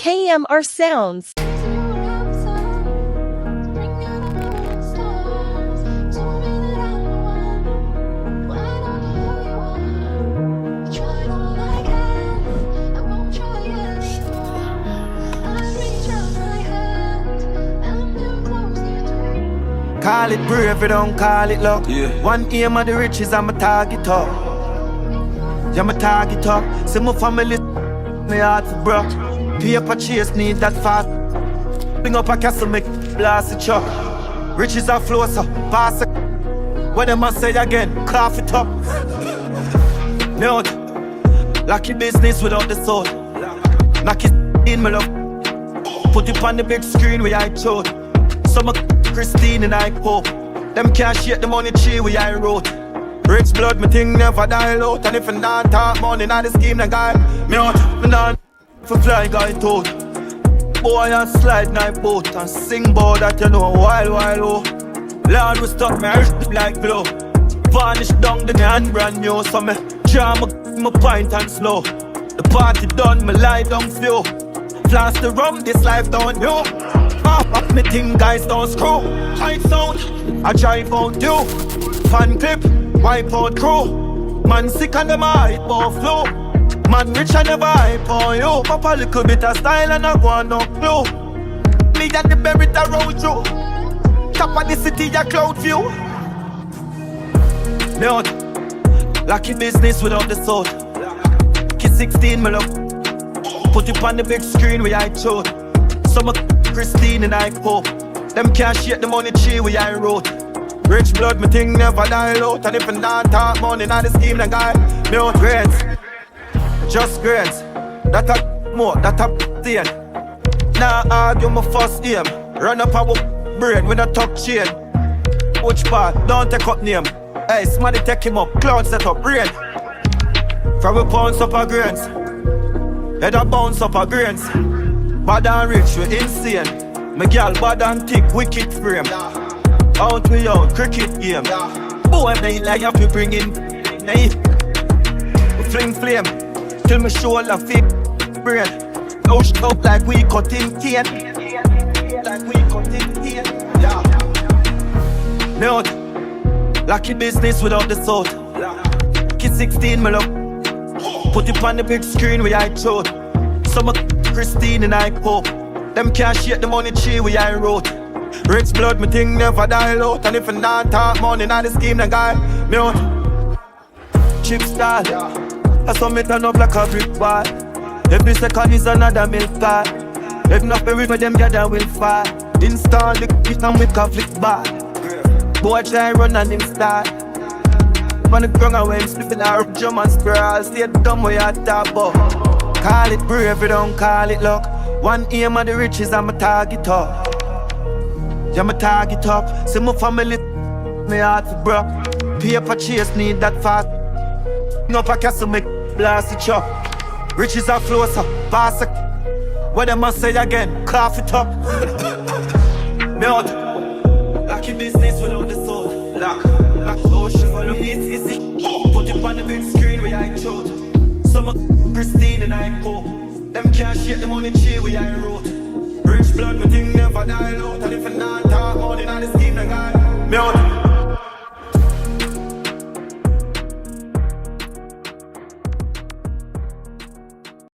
KMRSounds. Call it brave, you don't call it luck. One aim of the riches, I'm a target up. Yeah, I'm a target up. See my family, my heart for broke. Paper chase, need that fast. Bring up a castle, make blast it chuck. Riches are flow, so pass it. What them I say again, cough it up. No, lucky business without the soul. Knock it in, my love. Put it on the big screen where I showed. Some Christine and I hope. Them can't shake the money tree where I wrote. Rich blood, me thing never die out. And if I not talk money, not the scheme, the guy. Me out, me not for fly guy told. Boy, I slide night boat and sing bout that you know while oh. Lord, we stop me earth like glow. Vanish down the hand brand new. So me jam my pint and slow. The party done, me lie down flow. Flash the rum, this life don't you. Me think guys don't screw. Tight sound, I drive out you. Fan clip, wipe out crew. Man sick and them hype or flow. Man rich and never hype on you. Pop a little bit of style and I want no clue. Me and the berry that road you. Top of the city, a cloud view. No, lucky business without the soul. Kid 16, my love. Put it on the big screen where I showed. Some Christine and I hope. Them can't shake the money tree where I wrote. Rich blood, me thing never die out. And if I not talk money, not the scheme, the guy. Me own grades, just grades. That a more, that a thing. Now argue my first aim. Run up our brain with a tuck chain. Which part? Don't take up name. Hey, somebody take him up. Cloud set up, rain. From a pounds up a grains. Head a bounce up a grains. Bad and rich, we insane. My girl bad and thick, wicked frame. Out we out, cricket game. Boy, they like if you bring in naive. We fling flame, till me shoulder fit brain. Push up like we cutting cane. Like we cutting cane. No, lucky business without the soul. Kid 16, my love. Put it on the big screen where I showed. Some Christine and I hope. Them can't shake the money tree where I wrote. Rich blood, me thing never die out. And if I not talk money, not the scheme, the guy. Me out. Chip style. That's how me turn up like a brick wall. Every second is another milk car. If not be with me, them gather will fall. Install the kit and with a flick bar. Boy try run and him start. On the ground when him slipping out drum and sprawl. Stay dumb where you talk about. Call it brave, you don't call it luck. One aim of the riches, I'm a target up. Yeah, I'm a target up. See my family, my heart for broke. Paper chase, need that fast. Up a castle, make blast it up. Riches are closer, pass it. What them I say again, cough it up. Me out. Lucky business without the soul. Lock, oh, she follow me, it's easy. Put it on the big screen where I showed. Some Christine and I hope. Them can't shake the money tree where I wrote. Rich blood, me thing never die out. And if I not talk money, not the scheme, the guy. Me out.